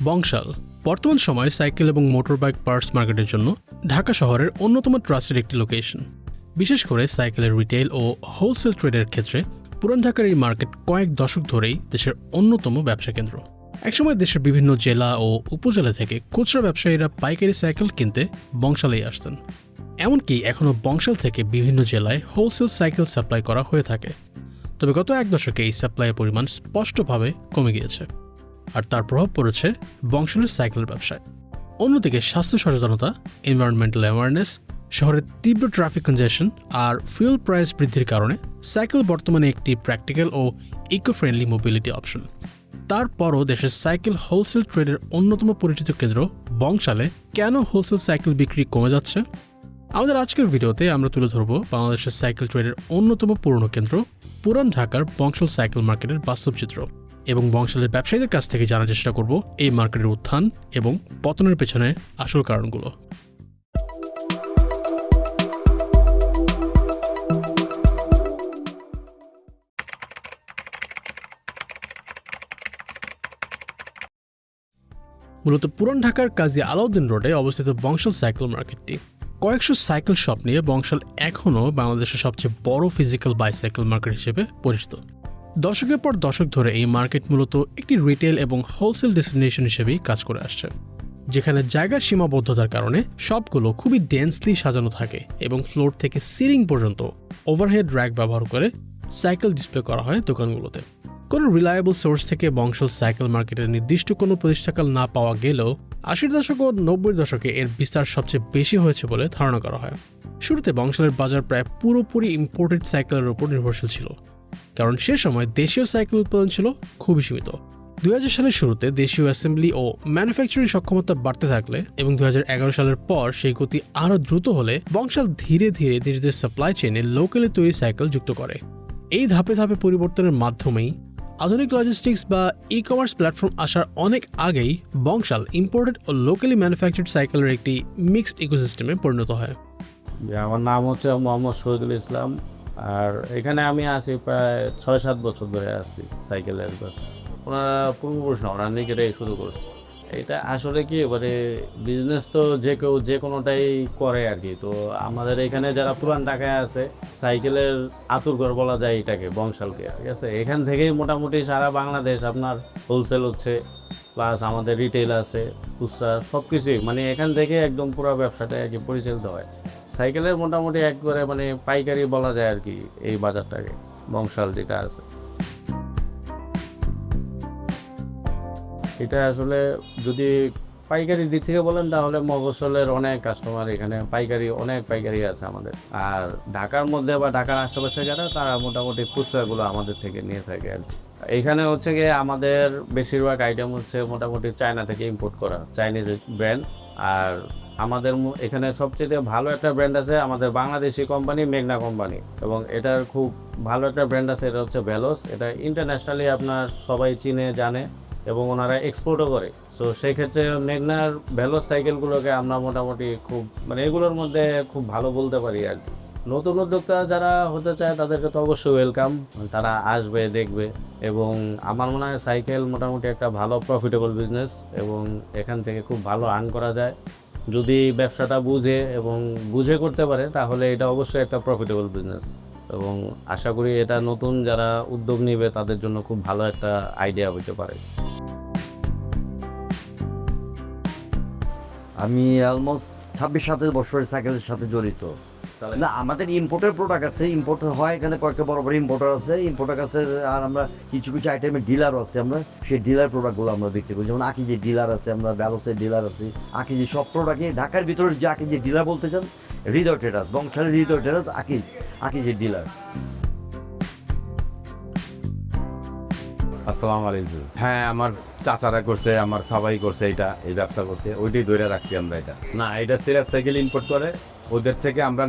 বংশাল বর্তমান সময়ে সাইকেল এবং মোটরবাইক পার্টস মার্কেটের জন্য ঢাকা শহরের অন্যতম ট্রাস্টেড একটি লোকেশন। বিশেষ করে সাইকেলের রিটেইল ও হোলসেল ট্রেডের ক্ষেত্রে পুরান ঢাকার এই মার্কেট কয়েক দশক ধরেই দেশের অন্যতম ব্যবসা কেন্দ্র। একসময় দেশের বিভিন্ন জেলা ও উপজেলা থেকে খুচরা ব্যবসায়ীরা পাইকারি সাইকেল কিনতে বংশালেই আসতেন। এমনকি এখনও বংশাল থেকে বিভিন্ন জেলায় হোলসেল সাইকেল সাপ্লাই করা হয়ে থাকে। তবে গত এক দশকে এই সাপ্লাইয়ের পরিমাণ স্পষ্টভাবে কমে গিয়েছে, আর তার প্রভাব পড়েছে বংশালের সাইকেল ব্যবসায়। অন্যদিকে স্বাস্থ্য সচেতনতা, এনভায়রনমেন্টাল অ্যাওয়ারনেস, শহরের তীব্র ট্রাফিক কনজেশন আর ফুয়েল প্রাইস বৃদ্ধির কারণে সাইকেল বর্তমানে একটি প্র্যাকটিক্যাল ও ইকো ফ্রেন্ডলি মোবিলিটি অপশন। তারপরও দেশের সাইকেল হোলসেল ট্রেডের অন্যতম পরিচিত কেন্দ্র বংশালে কেন হোলসেল সাইকেল বিক্রি কমে যাচ্ছে? আমাদের আজকের ভিডিওতে আমরা তুলে ধরব বাংলাদেশের সাইকেল ট্রেডের অন্যতম পুরনো কেন্দ্র পুরান ঢাকার বংশাল সাইকেল মার্কেটের বাস্তব চিত্র, এবং বংশালের ব্যবসায়ীদের কাছ থেকে জানার চেষ্টা করব এই মার্কেটের উত্থান এবং পতনের পেছনে আসল কারণগুলো। মূলত পুরান ঢাকার কাজী আলাউদ্দিন রোডে অবস্থিত বংশাল সাইকেল মার্কেটটি কয়েকশো সাইকেল শপ নিয়ে বংশাল এখনও বাংলাদেশের সবচেয়ে বড় ফিজিক্যাল বাইসাইকেল মার্কেট হিসেবে পরিচিত। দশকের পর দশক ধরে এই মার্কেট মূলত একটি রিটেল এবং হোলসেল ডেস্টিনেশন হিসেবেই কাজ করে আসছে, যেখানে জায়গার সীমাবদ্ধতার কারণে সবগুলো খুবই ডেন্সলি সাজানো থাকে এবং ফ্লোর থেকে সিলিং পর্যন্ত ওভারহেড র্যাক ব্যবহার করে সাইকেল ডিসপ্লে করা হয় দোকানগুলোতে। কোনো রিলায়েবল সোর্স থেকে বংশাল সাইকেল মার্কেটের নির্দিষ্ট কোনো প্রতিষ্ঠাকাল না পাওয়া গেলেও 80 দশক ও 90 দশকে এর বিস্তার সবচেয়ে বেশি হয়েছে বলে ধারণা করা হয়। শুরুতে বংশালের বাজার প্রায় পুরোপুরি ইম্পোর্টেড সাইকেলের উপর নির্ভরশীল ছিল, কারণ সে সময় দেশীয় সাইকেল উৎপাদন ছিল খুবই সীমিত। 2000 সালের শুরুতে দেশীয় অ্যাসেম্বলি ও ম্যানুফ্যাকচারিং সক্ষমতা বাড়তে থাকলে এবং 2011 সালের পর সেই গতি আরও দ্রুত হলে বংশাল ধীরে ধীরে নিজেদের সাপ্লাই চেইনে লোকালি তৈরি সাইকেল যুক্ত করে। এই ধাপে ধাপে পরিবর্তনের মাধ্যমেই আধুনিক লজিস্টিক্স বা ই কমার্স প্ল্যাটফর্ম আসার অনেক আগেই বংশাল ইম্পোর্টেড ও লোকালি ম্যানুফ্যাকচার্ড সাইকেলের একটি মিক্সড ইকোসিস্টেমে পরিণত হয়। আমার নাম হচ্ছে মোহাম্মদ শহীদুল ইসলাম, আর এখানে আমি আছি প্রায় 6-7 বছর ধরে আছি সাইকেলের ব্যবসা। ওনারা পূর্বপুরুষ না, ওনারা নিজেরাই শুরু করছে। এটা আসলে কি মানে বিজনেস তো যে কেউ যে কোনোটাই করে আর কি। তো আমাদের এখানে যারা পুরান ঢাকায় আছে সাইকেলের আতুরঘর বলা যায় এটাকে, বংশালকে, ঠিক আছে। এখান থেকেই মোটামুটি সারা বাংলাদেশ আপনার হোলসেল হচ্ছে, প্লাস আমাদের রিটেল আছে, খুচরা, সব কিছুই মানে এখান থেকে একদম পুরো ব্যবসাটা আর কি পরিচালিত হয়। সাইকেলের মোটামুটি একবারে মানে পাইকারি বলা যায় আর কি এই বাজারটাকে, বংশাল যেটা আছে। এটা আসলে যদি পাইকারি দিক থেকে বলেন তাহলে মফস্বলের অনেক কাস্টমার এখানে অনেক পাইকারি আছে আমাদের। আর ঢাকার মধ্যে বা ঢাকার আশেপাশে যারা, তারা মোটামুটি খুচরাগুলো আমাদের থেকে নিয়ে থাকে আর কি। এখানে হচ্ছে গিয়ে আমাদের বেশিরভাগ আইটেম হচ্ছে মোটামুটি চায়না থেকে ইম্পোর্ট করা, চাইনিজ ব্র্যান্ড। আর আমাদের এখানে সবচেয়ে ভালো একটা ব্র্যান্ড আছে আমাদের বাংলাদেশি কোম্পানি, মেঘনা কোম্পানি, এবং এটার খুব ভালো একটা ব্র্যান্ড আছে, এটা হচ্ছে ভেলোস। এটা ইন্টারন্যাশনালি আপনার সবাই চিনে জানে এবং ওনারা এক্সপোর্টও করে। সো সেই ক্ষেত্রে মেঘনার ভেলোস সাইকেলগুলোকে আমরা মোটামুটি খুব মানে এগুলোর মধ্যে খুব ভালো বলতে পারি আর কি। নতুন উদ্যোক্তা যারা হতে চায় তাদেরকে তো অবশ্যই ওয়েলকাম, তারা আসবে, দেখবে। এবং আমার মনে হয় সাইকেল মোটামুটি একটা ভালো প্রফিটেবল বিজনেস, এবং এখান থেকে খুব ভালো আর্ন করা যায় যদি ব্যবসাটা বুঝে করতে পারে, তাহলে এটা অবশ্যই একটা প্রফিটেবল বিজনেস। এবং আশা করি এটা নতুন যারা উদ্যোগ নেবে তাদের জন্য খুব ভালো একটা আইডিয়া হতে পারে। আমি অলমোস্ট 26-27 বছরের সাইকেলের সাথে জড়িত। না, আমাদের ইম্পোর্টের প্রোডাক্ট আছে, ইম্পোর্ট হয় এখানে কয়েকটা বড় বড় ইম্পোর্টার আছে, ইম্পোর্টার কাছে। আর আমরা কিছু কিছু আইটেমের ডিলারও আছে, আমরা সেই ডিলার প্রোডাক্টগুলো আমরা বিক্রি করি। যেমন আকিজের ডিলার আছে, আমরা ভ্যালোসের ডিলার আছে। আকিজের সব প্রোডাক্টে ঢাকার ভিতরে যে আকিজের ডিলার বলতে চান, হৃদয় ট্রেডার্স, বংশালের হৃদয় ট্রেডার্স আকিজের ডিলার। আসসালামু আলাইকুম। হ্যাঁ, আমার চাচারা করছে, আমার সবাই করছে, এই ব্যবসা করছে, ওইটাই ধরে রাখছি আমরা। এটা সিরিয়াস সাইকেল ইম্পোর্ট করে ওদের থেকে আমরা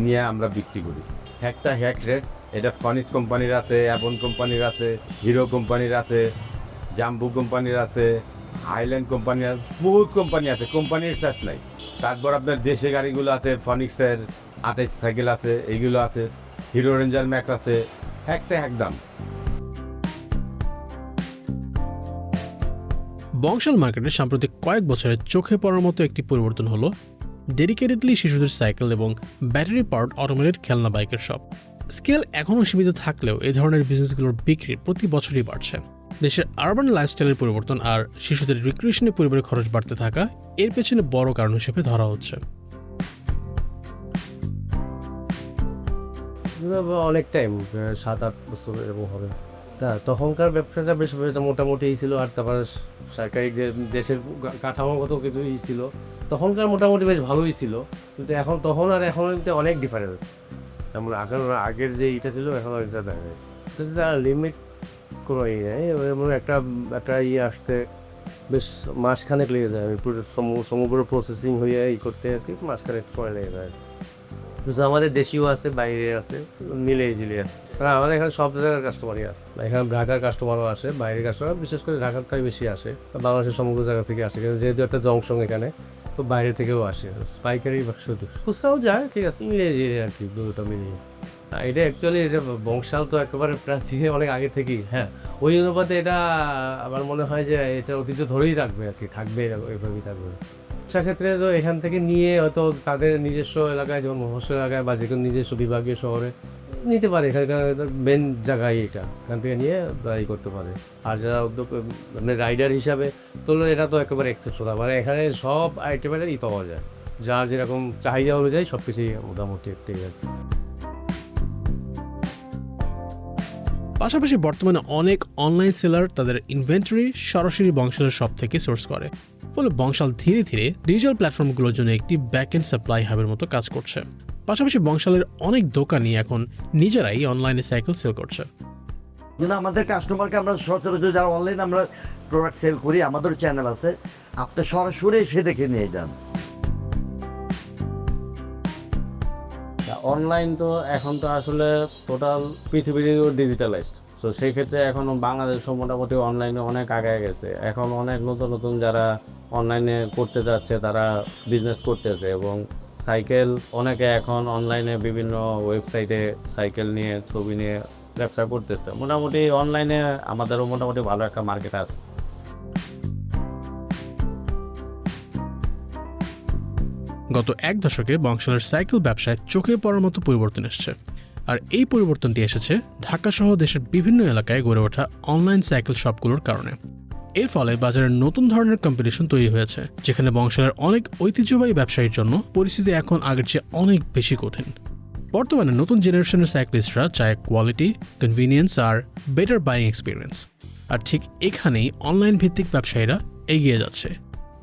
নিয়ে আমরা বিক্রি করি। একটা হ্যাক রেট, এটা ফনিস কোম্পানির আছে, অ্যাবন কোম্পানির আছে, হিরো কোম্পানির আছে, জাম্বু কোম্পানির আছে, হাইল্যান্ড কোম্পানির, বহুত কোম্পানি আছে, কোম্পানির শেষ নাই। তারপর আপনার দেশে গাড়িগুলো আছে, ফনিক্সের 28 সাইকেল আছে, এইগুলো আছে, হিরো রেঞ্জার ম্যাক্স আছে, হ্যাক দাম। বংশাল মার্কেটে সাম্প্রতিক কয়েক বছরে চোখে পড়ার মতো একটি পরিবর্তন হলো ডেডিকেটেডলি শিশুদের সাইকেল এবং ব্যাটারি পাওয়ার্ড অটোমেটেড খেলনা বাইকের শপ। স্কেল এখনও সীমিত থাকলেও এই ধরনের বিজনেসগুলোর বিক্রি প্রতি বছরই বাড়ছে। দেশের আরবান লাইফস্টাইলের পরিবর্তন আর শিশুদের রিক্রিয়েশনে পরিবারের খরচ বাড়তে থাকা এর পেছনে বড় কারণ হিসেবে ধরা হচ্ছে। অনেক টাইম 7-8 বছর এরকম হবে। তা তখনকার ব্যবসাটা বেশ মোটামুটি ছিল, আর তারপরে সরকারি যে দেশের কাঠামোগত কিছু ছিল তখনকার মোটামুটি বেশ ভালোই ছিল, কিন্তু এখন তখন আর এখন অনেক ডিফারেন্স। যেমন আগের যে ইটা ছিল এখন এটা দেখে লিমিট কোনো ই নেই, মানে একটা আসতে বেশ মাসখানেক লেগে যায়। সমগ্র প্রসেসিং হয়ে করতে আর কি মাসখানেক সময় লেগে যায়। তো আমাদের দেশীয় আছে, বাইরে আছে, মিলিয়ে ঝিলিয়ে। হ্যাঁ, আমাদের এখানে সব জায়গার কাস্টমারই আছে। এখানে ঢাকার কাস্টমারও আসে, বাইরের কাস্টমার বিশেষ করে ঢাকারটাই বেশি আসে, বাংলাদেশের সমগ্র জায়গা থেকে আসে, যেহেতু একটা জংশন এখানে, তো বাইরে থেকেও আসে। পাইকারি শুধু খুচরাও যায়, ঠিক আছে, মিলিয়ে ঝিলিয়ে আর কি, দুটো মিলিয়ে। এটা অ্যাকচুয়ালি এটা বংশাল তো একেবারে প্রাচীন অনেক আগে থেকেই। হ্যাঁ, ওই অনুপাতে এটা আমার মনে হয় যে এটা ঐতিহ্য ধরেই রাখবে আর কি, থাকবে, এভাবেই থাকবে। সেক্ষেত্রে তো এখান থেকে নিয়ে হয়তো তাদের নিজস্ব এলাকায়, যেমন মফস্বল এলাকায় বা যে কোনো নিজস্ব বিভাগীয় শহরে নিতে পারে, এখানকার মেন জায়গায় এটা, এখান থেকে নিয়ে ই করতে পারে। আর যারা উদ্যোগ মানে রাইডার হিসাবে তোলো, এটা তো একেবারে এক্সেপশনাল, মানে এখানে সব আইটেমেরই পাওয়া যায়, যার যেরকম চাহিদা অনুযায়ী সব কিছুই মোটামুটি ঠিক আছে। পাশাপাশি বর্তমানে অনেক অনলাইন সেলার তাদের ইনভেন্টরি সরাসরি বংশালের শপ থেকে সোর্স করে, ফলে বংশাল ধীরে ধীরে ডিজিটাল প্ল্যাটফর্মগুলোর জন্য একটি ব্যাকএন্ড সাপ্লাই হাবের মতো কাজ করছে। পাশাপাশি বংশালের অনেক দোকানই এখন নিজেরাই অনলাইনে সাইকেল সেল করছে। কিন্তু আমাদের কাস্টমারকে আমরা সচরাচর যারা অনলাইন আমরা প্রোডাক্ট সেল করি, আমাদের চ্যানেল আছে, আপনি সরাসরি এসে দেখে নিয়ে যান। অনলাইন তো এখন তো আসলে টোটাল পৃথিবীতে ডিজিটালাইজড, তো সেই ক্ষেত্রে এখন বাংলাদেশও মোটামুটি অনলাইনে অনেক আগায় গেছে। এখন অনেক নতুন নতুন যারা অনলাইনে করতে যাচ্ছে তারা বিজনেস করতেছে, এবং সাইকেল অনেকে এখন অনলাইনে বিভিন্ন ওয়েবসাইটে সাইকেল নিয়ে ছবি নিয়ে ব্যবসা করতেছে। মোটামুটি অনলাইনে আমাদেরও মোটামুটি ভালো একটা মার্কেট আছে। গত এক দশকে বংশালের সাইকেল ব্যবসায় চোখে পড়ার মতো পরিবর্তন এসেছে, আর এই পরিবর্তনটি এসেছে ঢাকা সহ দেশের বিভিন্ন এলাকায় গড়ে ওঠা অনলাইন সাইকেল শপগুলোর কারণে। এর ফলে বাজারে নতুন ধরনের কম্পিটিশন তৈরি হয়েছে, যেখানে বংশালের অনেক ঐতিহ্যবাহী ব্যবসায়ীর জন্য পরিস্থিতি এখন আগের চেয়ে অনেক বেশি কঠিন। বর্তমানে নতুন জেনারেশনের সাইক্লিস্টরা চায় কোয়ালিটি, কনভিনিয়েন্স আর বেটার বাইং এক্সপিরিয়েন্স, আর ঠিক এখানেই অনলাইন ভিত্তিক ব্যবসায়ীরা এগিয়ে যাচ্ছে।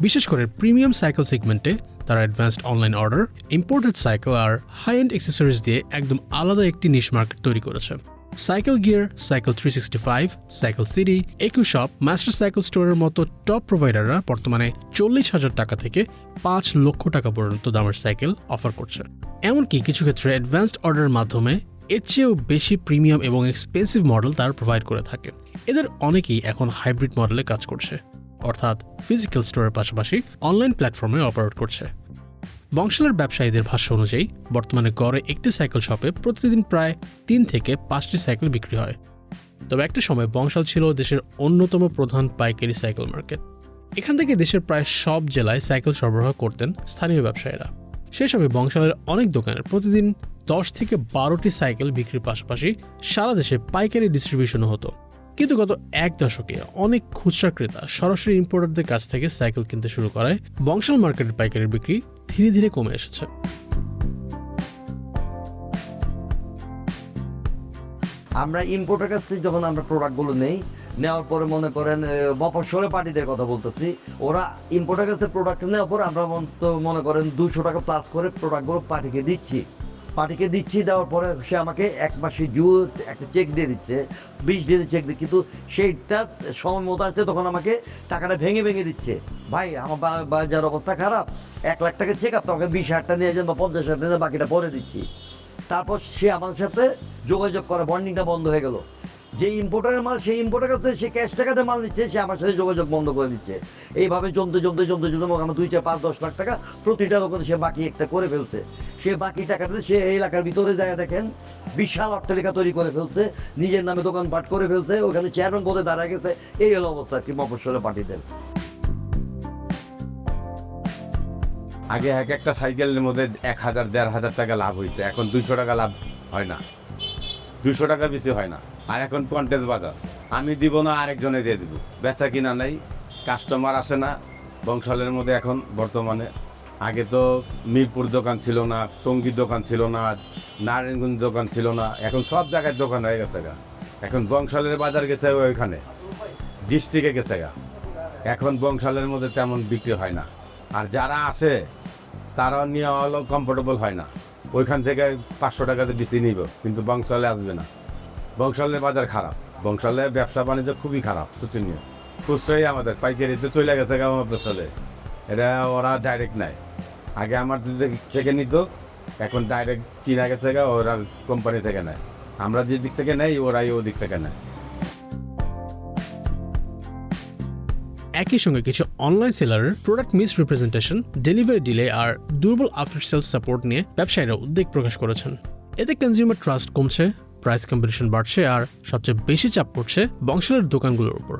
বিশেষ করে প্রিমিয়াম সাইকেল সেগমেন্টে তারা advanced online order, imported cycle আর হাই এন্ড অ্যাক্সেসরিজ দিয়ে একদম আলাদা একটি নিশ মার্কেট তৈরি করেছে। Cycle gear, cycle 365, cycle city, একুশপ, মাস্টার সাইকেল স্টোরের মতো টপ প্রোভাইডাররা বর্তমানে 40,000 টাকা থেকে 5 লক্ষ টাকা পর্যন্ত দামের সাইকেল অফার করছে। এমনকি কিছু ক্ষেত্রে অ্যাডভান্সড অর্ডারের মাধ্যমে এর চেয়েও বেশি প্রিমিয়াম এবং এক্সপেন্সিভ মডেল তারা প্রোভাইড করে থাকে। এদের অনেকেই এখন হাইব্রিড মডেলে কাজ করছে, অর্থাৎ ফিজিক্যাল স্টোরের পাশাপাশি অনলাইন প্ল্যাটফর্মে অপারেট করছে। বংশালের ব্যবসায়ীদের ভাষ্য অনুযায়ী বর্তমানে গড়ে একটি সাইকেল শপে প্রতিদিন প্রায় 3 থেকে 5টি সাইকেল বিক্রি হয়। তবে একটা সময় বংশাল ছিল দেশের অন্যতম প্রধান পাইকারি সাইকেল মার্কেট। এখান থেকে দেশের প্রায় সব জেলায় সাইকেল সরবরাহ করতেন স্থানীয় ব্যবসায়ীরা। সেই সময় বংশালের অনেক দোকানের প্রতিদিন 10 থেকে 12টি সাইকেল বিক্রির পাশাপাশি সারা দেশে পাইকারি ডিস্ট্রিবিউশনও হতো। কিন্তু গত এক দশকে অনেক খুচরা ক্রেতা সরাসরি ইম্পোর্টারদের কাছ থেকে সাইকেল কিনতে শুরু করায় বংশাল মার্কেটের পাইকারি বিক্রি ধীরে ধীরে কমে এসেছে। আমরা ইম্পোর্টের কাছ থেকে যখন আমরা প্রোডাক্টগুলো নেওয়ার পরে মনে করেন মফস্বলের পার্টিদের কথা বলতেছি, ওরা ইম্পোর্টের কাছে প্রোডাক্ট নেওয়ার পর আমরা মনে করেন 200 টাকা প্লাস করে প্রোডাক্টগুলো পার্টিকে দিচ্ছি, দেওয়ার পরে সে আমাকে 1 মাসের ডিউ একটা চেক দিয়ে দিচ্ছে, 20 দিনের চেক দিয়ে, কিন্তু সেইটা সময় মতো আসছে তখন আমাকে টাকাটা ভেঙে দিচ্ছে। ভাই আমার বাজার অবস্থা খারাপ, 1 লাখ টাকা চেক, আপনি আমাকে 20,000 টাকা নিয়ে যান বা 50,000 টাকা বাকিটা পরে দিচ্ছি। তারপর সে আমার সাথে যোগাযোগ করে, বন্ডিংটা বন্ধ হয়ে গেল। যে ইম্পোর্টারের মাল সেই ইম্পোর্টার কাছে সে ক্যাশ টাকাতে মাল নিচ্ছে, সে আমার সাথে যোগাযোগ বন্ধ করে দিচ্ছে। এইভাবে জমতে আমার 2, 4, 5, 10 লাখ টাকা প্রতিটা দোকানে সে বাকি একটা করে ফেলছে। সে বাকি টাকাটা সে এই এলাকার ভিতরে যায় দেখেন বিশাল অট্টালিকা তৈরি করে ফেলছে, নিজের নামে দোকান পাট করে ফেলছে, ওখানে চেয়ারম্যান পদে দাঁড়ায় গেছে। এই হলো অবস্থা কি মফস্বলে পার্টিদের। আগে এক একটা সাইকেলের মধ্যে 1,000 1,500 টাকা লাভ হইতো, এখন 200 টাকা লাভ হয় না, 200 টাকার বেশি হয় না। আর এখন কন্টেস্ট বাজার, আমি দিব না আরেকজনে দিয়ে দিব, বেচা কিনা নেই, কাস্টমার আসে না বংশালের মধ্যে এখন বর্তমানে। আগে তো মিরপুর দোকান ছিল না, টঙ্গীর দোকান ছিল না, নারায়ণগঞ্জ দোকান ছিল না, এখন সব জায়গায় দোকান হয়ে গেছে গা। এখন বংশালের বাজার গেছে ওইখানে, ডিস্ট্রিক্টে গেছে গা। এখন বংশালের মধ্যে তেমন বিক্রি হয় না। আর যারা আসে তারাও নিয়ে হলো কমফোর্টেবল হয় না, ওইখান থেকে 500 টাকাতে বেশি নিব, কিন্তু বংশালে আসবে না। বংশালের বাজার খারাপ, বংশালে ব্যবসা বাণিজ্য খুবই খারাপ, শোচনীয়। খুচরাই আমাদের পাইকারিতে চলে গেছে আমার বংশালে, এটা ওরা ডাইরেক্ট নেয়। আগে আমার থেকে নিত, এখন ডাইরেক্ট চিনা গেছে গা, ওরা কোম্পানি থেকে নেয়। আমরা যে দিক থেকে নেই ওরাই ও দিক থেকে নেয়। একই সঙ্গে কিছু অনলাইন সেলারের product misrepresentation, delivery delay আর দুর্বল আফটার সেলস সাপোর্ট নিয়ে ব্যবসায়ীরা উদ্বেগ প্রকাশ করেছেন। এতে কনজিউমার ট্রাস্ট কমছে, প্রাইস কম্পিটিশন বাড়ছে, আর সবচেয়ে বেশি চাপ পড়ছে বংশালের দোকানগুলোর উপর।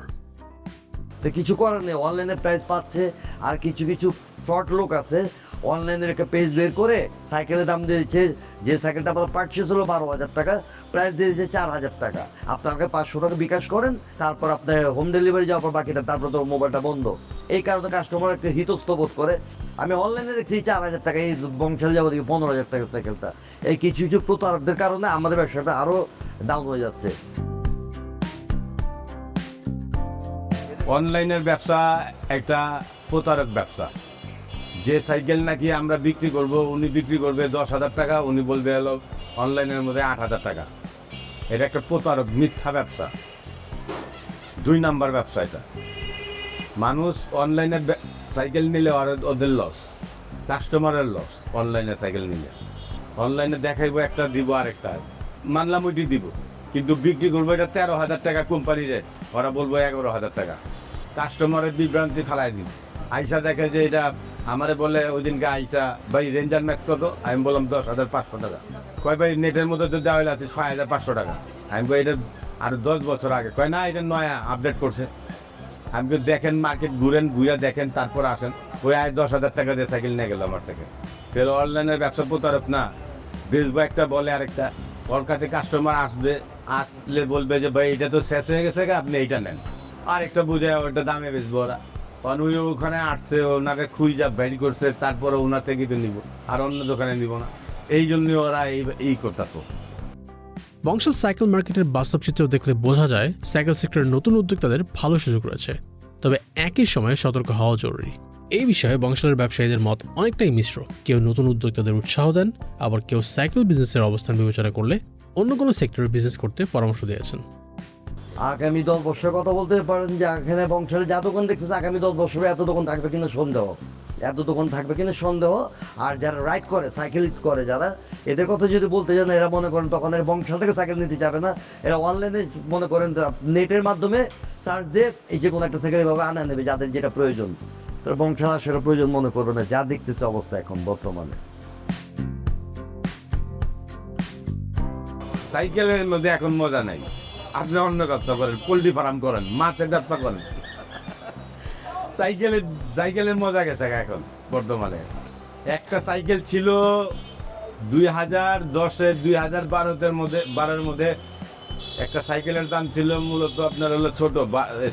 তো কিছু করার নেই, অনলাইনে প্রাইস পাচ্ছে। আর কিছু কিছু ফ্রড লোক আছে, অনলাইনের একটা পেজ বের করে সাইকেলের দাম দিয়ে দিচ্ছে, যে সাইকেলটা আপনার পারচেস হলো 12,000 টাকা, প্রাইস দিয়ে দিচ্ছে 4,000 টাকা। আপনাকে 500 টাকা বিকাশ করেন, তারপর আপনার হোম ডেলিভারি যাওয়ার পর বাকিটা, তারপর তো মোবাইলটা বন্ধ। এই কারণে কাস্টমার একটা হিতস্থ বোধ করে। আমি অনলাইনে দেখছি 4,000 টাকা, এই বংশালে যাবো দেখি 15,000 টাকা সাইকেলটা। এই কিছু কিছু প্রতারকদের কারণে আমাদের ব্যবসাটা আরও ডাউন হয়ে যাচ্ছে। অনলাইনের ব্যবসা একটা প্রতারক ব্যবসা। যে সাইকেল নাকি আমরা বিক্রি করব, উনি বিক্রি করবে 10,000 টাকা, উনি বলবে হলো অনলাইনের মধ্যে 8,000 টাকা। এটা একটা প্রতারক, মিথ্যা ব্যবসা, 2 নাম্বার ব্যবসা এটা। মানুষ অনলাইনে সাইকেল নিলে ওদের লস, কাস্টমারের লস। অনলাইনে সাইকেল নিলে অনলাইনে দেখাইবো একটা, দিব আরেকটা, মানলাম ওইটি দিব, কিন্তু বিক্রি করবো এটা 13,000 টাকা কোম্পানি রেট, ওরা বলবো 11,000 টাকা। কাস্টমারের বিভ্রান্তি ফেলাই দিন। আইসা দেখে যে এটা আমারে বলে ওই দিনকে আইসা, ভাই রেঞ্জার ম্যাক্স কত? আমি বললাম 10,500 টাকা। কয় ভাই নেটের মধ্যে তো দেওয়া আছে 6,500 টাকা। আমি কই এটা আরো 10 বছর আগে। কয় না, এটা নয়া আপডেট করছে। আমি কই দেখেন, মার্কেট ঘুরে দেখেন, তারপর আসেন। ওই 10,000 টাকা দিয়ে সাইকেল নিয়ে গেল আমার থেকে। ফের অনলাইনের ব্যবসা প্রতারক না, বেচবো একটা বলে আরেকটা। ওর কাছে কাস্টমার আসলে বলবে যে ভাই এটা তো শেষ হয়ে গেছে, আপনি এইটা নেন। আরেকটা বুঝে ওটা দামে বেচবো ওরা। কারণ উনি ওখানে আসছে, ওনাকে খুঁজা বেরি করছে, তারপরে ওনার থেকে তো নিব, আর অন্য দোকানে নিব না। এই জন্য ওরা এই করতেছে। বংশাল সাইকেল মার্কেটের বাস্তব চিত্র দেখলে বোঝা যায় সাইকেল সেক্টরের নতুন উদ্যোক্তাদের ভালো সুযোগ রয়েছে, তবে একই সময়ে সতর্ক হওয়া জরুরি। এই বিষয়ে বংশালের ব্যবসায়ীদের মত অনেকটাই মিশ্র। কেউ নতুন উদ্যোক্তাদের উৎসাহ দেন, আবার কেউ সাইকেল বিজনেসের অবস্থান বিবেচনা করলে অন্য কোনো সেক্টরে বিজনেস করতে পরামর্শ দিয়েছেন। আগামী 10 বছরের কথা বলতে পারেন যে এখানে বংশালে যা দোকান দেখতেছে, আগামী 10 বছরে এত দোকান থাকবে কিনা সন্দেহ, এত দোকান থাকবে কিনা সন্দেহ। আর যারা রাইড করে, সাইকেল করে যারা, এদের কথা যদি বলতে যান, এরা মনে করেন তখন এর বংশাল থেকে সাইকেল নিতে যাবে না। এরা অনলাইনে মনে করেন নেটের মাধ্যমে সার্চ দিয়ে এই যে কোনো একটা সাইকেল এভাবে আনা নেবে, যাদের যেটা প্রয়োজন। তো বংশাল সেটা প্রয়োজন মনে করবে না, যা দেখতেছে অবস্থা এখন বর্তমানে। সাইকেলের মধ্যে এখন মজা নাই। আপনি অন্য ব্যবসা করেন, পোল্ট্রি ফার্ম করেন, মাছের ব্যবসা করেন, সাইকেলের মজা গেছে এখন বর্তমানে। একটা সাইকেল ছিল 2010-এ 2012-এর মধ্যে একটা সাইকেলের দাম ছিল মূলত আপনার হলো ছোট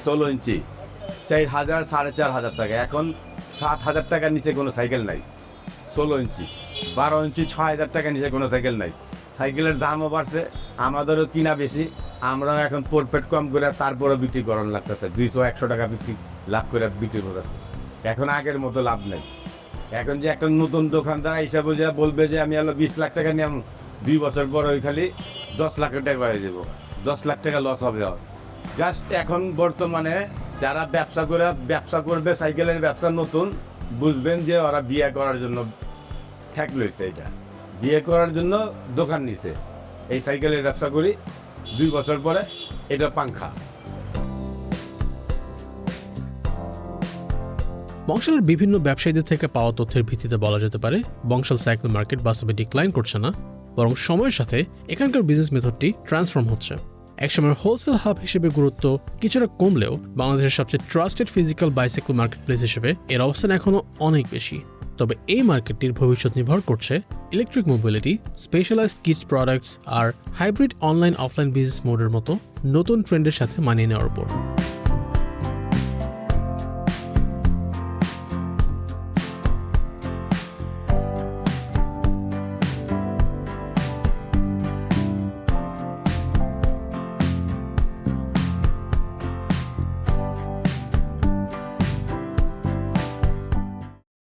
16 ইঞ্চি, 4,000 4,500 টাকা। এখন 7,000 টাকার নিচে কোনো সাইকেল নাই। 16 ইঞ্চি 12 ইঞ্চি 6,000 টাকার নিচে কোনো সাইকেল নাই। সাইকেলের দামও বাড়ছে, আমাদেরও কিনা বেশি, আমরাও এখন প্রফিট কম করে তারপরেও বিক্রি করানো লাগতেছে। 200-100 টাকা লাভ করে বিক্রি করতেছে। এখন আগের মতো লাভ নেই। এখন যে একটা নতুন দোকানদার হিসাবে যে বলবে যে আমি হলো 20 লাখ টাকা নিয়ে 2 বছর পর ওই খালি 10 লাখ টাকা হয়ে যাবো, 10 লাখ টাকা লস হবে। জাস্ট এখন বর্তমানে যারা ব্যবসা করবে, সাইকেলের ব্যবসা নতুন, বুঝবেন যে ওরা বিয়ে করার জন্য ঠেক লইছে। এটা বিয়ে করার জন্য দোকান নিছে, এই সাইকেলের ব্যবসা করি, 2 বছর পরে এটা পাংখা। বংশালের বিভিন্ন ব্যবসায়ীদের থেকে পাওয়া তথ্যের ভিত্তিতে বলা যেতে পারে বংশাল সাইকেল মার্কেট বাস্তবে ডিক্লাইন করছে না, বরং সময়ের সাথে এখানকার বিজনেস মেথডটি ট্রান্সফর্ম হচ্ছে। একসময়ের হোলসেল হাব হিসেবে গুরুত্ব কিছুটা কমলেও বাংলাদেশের সবচেয়ে trusted physical bicycle market place হিসেবে এর অবস্থান এখনও অনেক বেশি। তবে এই মার্কেটটির ভবিষ্যৎ নির্ভর করছে electric mobility, specialized kids products আর হাইব্রিড অনলাইন অফলাইন বিজনেস মোডের মতো নতুন ট্রেন্ডের সাথে মানিয়ে নেওয়ার উপর।